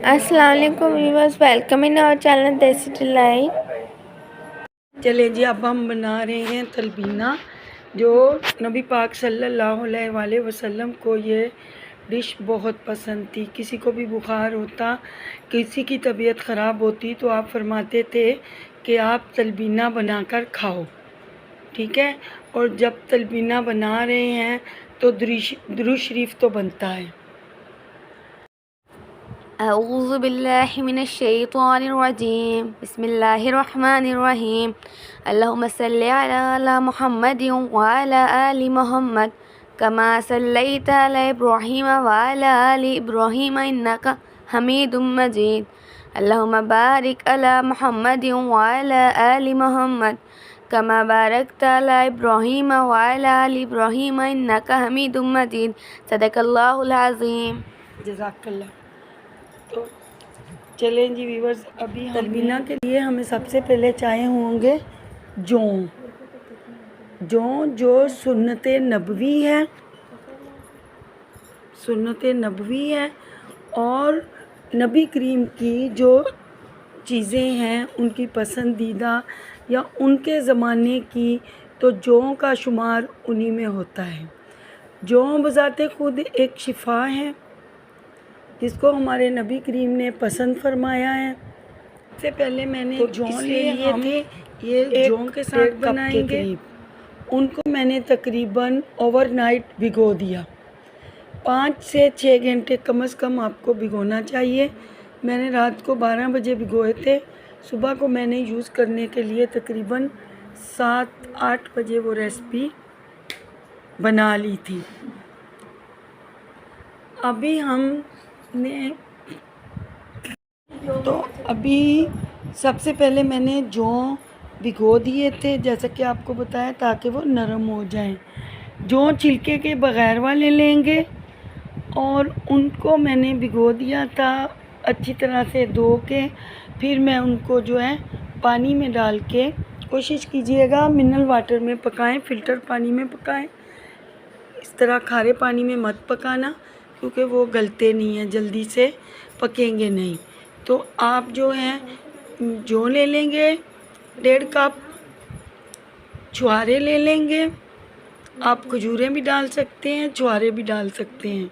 अस्सलाम वालेकुम viewers, welcome in our channel Desi delight. चले जी, अब हम बना रहे हैं तलबीना। जो नबी पाक सल्लल्लाहु अलैहि वसल्लम को ये डिश बहुत पसंद थी। किसी को भी बुखार होता, किसी की तबीयत ख़राब होती तो आप फरमाते थे कि आप तलबीना बनाकर खाओ, ठीक है। और जब तलबीना बना रहे हैं तो दुरूद शरीफ तो बनता है। अऊज़ु बिल्लाहि मिनश शैतानिर रजीम, बिस्मिल्लाहिर रहमानिर रहीम। अल्लाहुम्मा सल्लि अला मुहम्मदिन व अला आलि मुहम्मद कमा सल्लैता अला इब्राहीम व अला आलि इब्राहीम इन्नका हमीदुम मजीद। अल्लाहुम्मा बारिक अला मुहम्मदिन व अला आलि मुहम्मद कमा बारकता अला इब्राहीम व अला आलि इब्राहीम इन्नका हमीदुम मजीद। सदक़ल्लाहुल अज़ीम। जज़ाकल्लाह। तो चलें जी व्यूवर्स, अभी तलबीना के लिए हमें सबसे पहले चाहिए होंगे जौं। जो सुन्नत नबवी है, और नबी करीम की जो चीज़ें हैं उनकी पसंदीदा या उनके ज़माने की, तो जौं का शुमार उन्हीं में होता है। जौं बज़ाते खुद एक शिफा है जिसको हमारे नबी करीम ने पसंद फरमाया है। इससे पहले मैंने तो जौं ले लिए थे, ये जौं के साथ बनाएंगे। उनको मैंने तकरीबन ओवरनाइट भिगो दिया। 5 से 6 घंटे कम से कम आपको भिगोना चाहिए। मैंने रात को 12 बजे भिगोए थे। सुबह को मैंने यूज़ करने के लिए तकरीबन 7-8 बजे वो रेसिपी बना ली थी। अभी हमने तो अभी सबसे पहले मैंने जौं भिगो दिए थे, जैसा कि आपको बताया, ताकि वो नरम हो जाएं। जौं छिलके के बग़ैर वाले लेंगे और उनको मैंने भिगो दिया था अच्छी तरह से धो के। फिर मैं उनको जो है पानी में डाल के, कोशिश कीजिएगा मिनरल वाटर में पकाएं, फ़िल्टर पानी में पकाएं। इस तरह खारे पानी में मत पकाना, क्योंकि वो गलते नहीं हैं, जल्दी से पकेंगे नहीं। तो आप जो हैं जौं ले लेंगे 1.5 कप, छुहारे ले लेंगे। आप खजूरें भी डाल सकते हैं, छुहारे भी डाल सकते हैं।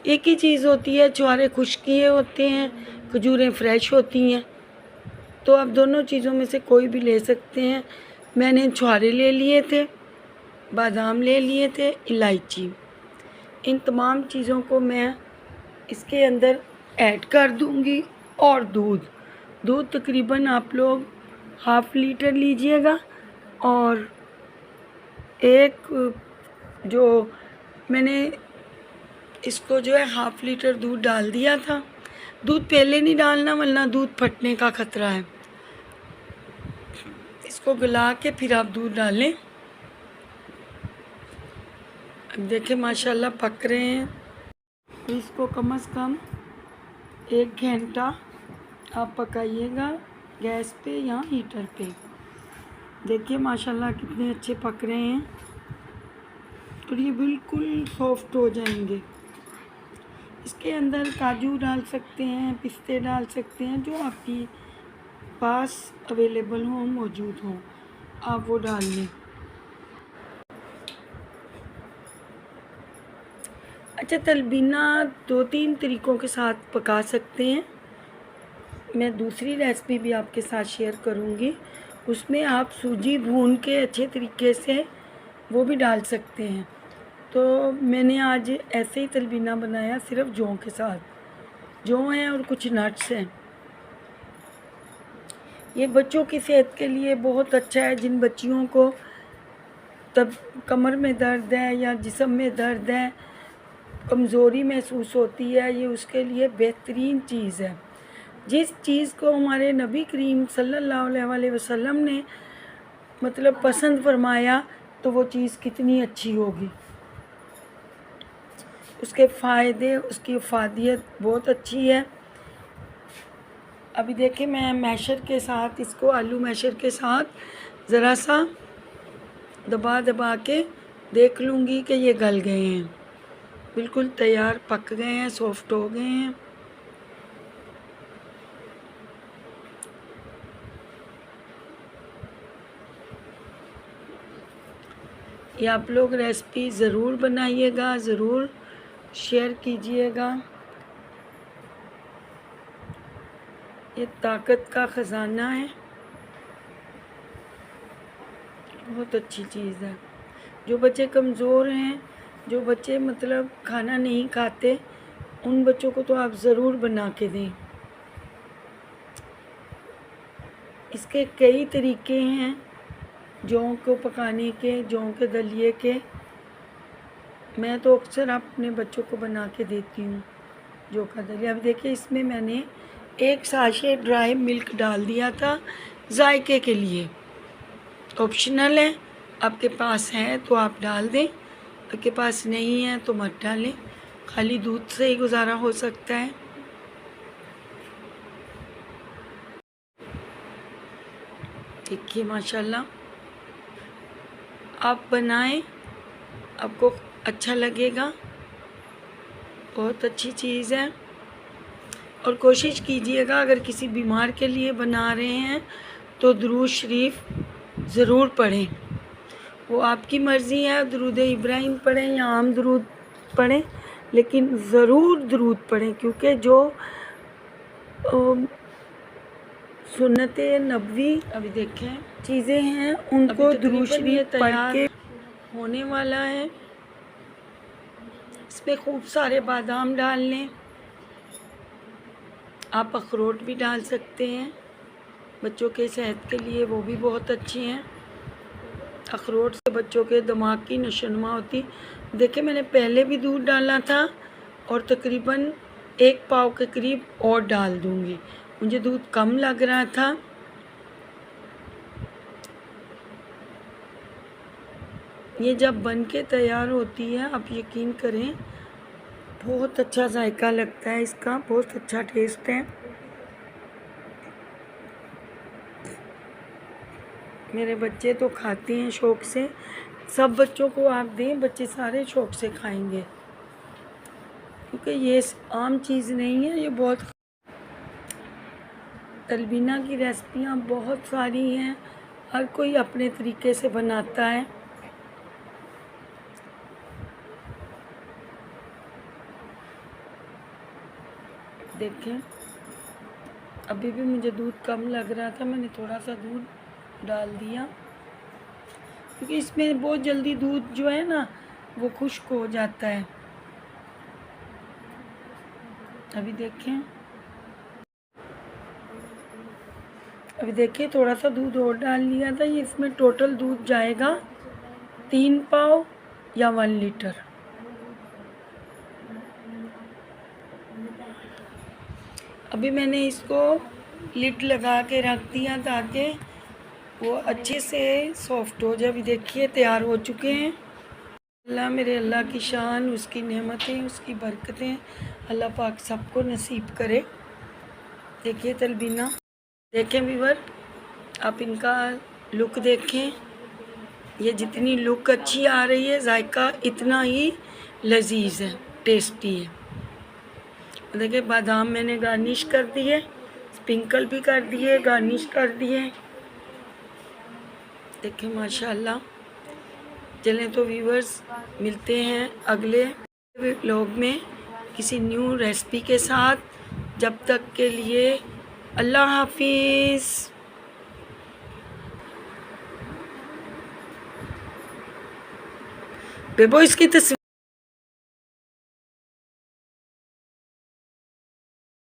एक ही चीज़ होती है, छुहारे खुश्क किए होते हैं, खजूरें फ्रेश होती हैं। तो आप दोनों चीज़ों में से कोई भी ले सकते हैं। मैंने छुहारे ले लिए थे, बादाम ले लिए थे, इलायची। इन तमाम चीज़ों को मैं इसके अंदर ऐड कर दूंगी। और दूध तकरीबन आप लोग 1/2 लीटर लीजिएगा। और एक जो मैंने इसको जो है 1/2 लीटर दूध डाल दिया था। दूध पहले नहीं डालना वरना दूध फटने का ख़तरा है। इसको गला के फिर आप दूध डालें। अब देखें माशाल्लाह पक रहे हैं। तो इसको कम से कम 1 घंटा आप पकाइएगा गैस पे या हीटर पे। देखिए माशाल्लाह कितने अच्छे पक रहे हैं और ये बिल्कुल सॉफ्ट हो जाएंगे। इसके अंदर काजू डाल सकते हैं, पिस्ते डाल सकते हैं, जो आपकी पास अवेलेबल हो, मौजूद हो, आप वो डाल लें। अच्छा, तलबीना 2-3 तरीक़ों के साथ पका सकते हैं। मैं दूसरी रेसिपी भी आपके साथ शेयर करूंगी, उसमें आप सूजी भून के अच्छे तरीके से वो भी डाल सकते हैं। तो मैंने आज ऐसे ही तलबीना बनाया, सिर्फ जौं के साथ। जौं हैं और कुछ नट्स हैं। ये बच्चों की सेहत के लिए बहुत अच्छा है। जिन बच्चियों को तब कमर में दर्द है या जिस्म में दर्द है, कमज़ोरी महसूस होती है, ये उसके लिए बेहतरीन चीज़ है। जिस चीज़ को हमारे नबी करीम सल्लल्लाहु अलैहि वसल्लम ने मतलब पसंद फरमाया, तो वो चीज़ कितनी अच्छी होगी। उसके फ़ायदे, उसकी अफादियत बहुत अच्छी है। अभी देखिए मैं मैशर के साथ इसको, आलू मैशर के साथ ज़रा सा दबा के देख लूँगी कि ये गल गए हैं, बिल्कुल तैयार पक गए हैं, सॉफ्ट हो गए हैं। ये आप लोग रेसिपी ज़रूर बनाइएगा, ज़रूर शेयर कीजिएगा। ये ताकत का ख़जाना है, बहुत अच्छी चीज़ है। जो बच्चे कमज़ोर हैं, जो बच्चे मतलब खाना नहीं खाते, उन बच्चों को तो आप ज़रूर बना के दें। इसके कई तरीके हैं जौ को पकाने के, जौ के दलिए के। मैं तो अक्सर अपने बच्चों को बना के देती हूँ जौ का दलिया। अब देखिए, इसमें मैंने 1 साशे ड्राई मिल्क डाल दिया था जायके के लिए। ऑप्शनल है, आपके पास है तो आप डाल दें, आपके पास नहीं है तो मत डालें। खाली दूध से ही गुजारा हो सकता है। देखिए माशाल्लाह, आप बनाएं, आपको अच्छा लगेगा। बहुत अच्छी चीज़ है। और कोशिश कीजिएगा, अगर किसी बीमार के लिए बना रहे हैं तो दुरूद शरीफ ज़रूर पढ़ें। वो आपकी मर्ज़ी है, दुरूद इब्राहिम पढ़ें या आम दुरूद पढ़ें, लेकिन ज़रूर दुरूद पढ़ें, क्योंकि जो सुन्नत नबवी अभी देखें चीज़ें हैं, उनको दुरूद शरीफ पढ़ के होने वाला है। इसमें खूब सारे बादाम डाल लें। आप अखरोट भी डाल सकते हैं, बच्चों के सेहत के लिए वो भी बहुत अच्छे हैं। अखरोट से बच्चों के दिमाग की नशोनुमा होती। देखिए, मैंने पहले भी दूध डाला था और तकरीबन 1 पाव के करीब और डाल दूँगी। मुझे दूध कम लग रहा था। ये जब बन के तैयार होती है, आप यकीन करें, बहुत अच्छा जायका लगता है इसका, बहुत अच्छा टेस्ट है। मेरे बच्चे तो खाते हैं शौक़ से। सब बच्चों को आप दें, बच्चे सारे शौक़ से खाएंगे, क्योंकि ये आम चीज़ नहीं है। ये बहुत तलबीना की रेसिपियाँ बहुत सारी हैं, हर कोई अपने तरीके से बनाता है। देखें, अभी भी मुझे दूध कम लग रहा था, मैंने थोड़ा सा दूध डाल दिया, क्योंकि इसमें बहुत जल्दी दूध जो है ना वो खुश्क हो जाता है। अभी देखिए थोड़ा सा दूध और डाल लिया था। ये इसमें टोटल दूध जाएगा 3 पाव या 1 लीटर। अभी मैंने इसको लिड लगा के रख दिया ताकि वो अच्छे से सॉफ्ट हो जाए। अभी देखिए तैयार हो चुके हैं। अल्लाह, मेरे अल्लाह की शान, उसकी नेमतें, उसकी बरकतें अल्लाह पाक सबको नसीब करे। देखिए तलबीना, देखें व्यूअर, आप इनका लुक देखें। ये जितनी लुक अच्छी आ रही है, जायका इतना ही लजीज है, टेस्टी है। देखिए बादाम मैंने गार्निश कर दिए, स्प्रिंकल भी कर दिए, गार्निश कर दिए। देखिए माशाल्लाह। चलें तो व्यूअर्स, मिलते हैं अगले व्लॉग में किसी न्यू रेसिपी के साथ। जब तक के लिए अल्लाह हाफिज़। बेबो, इसकी तस्वीर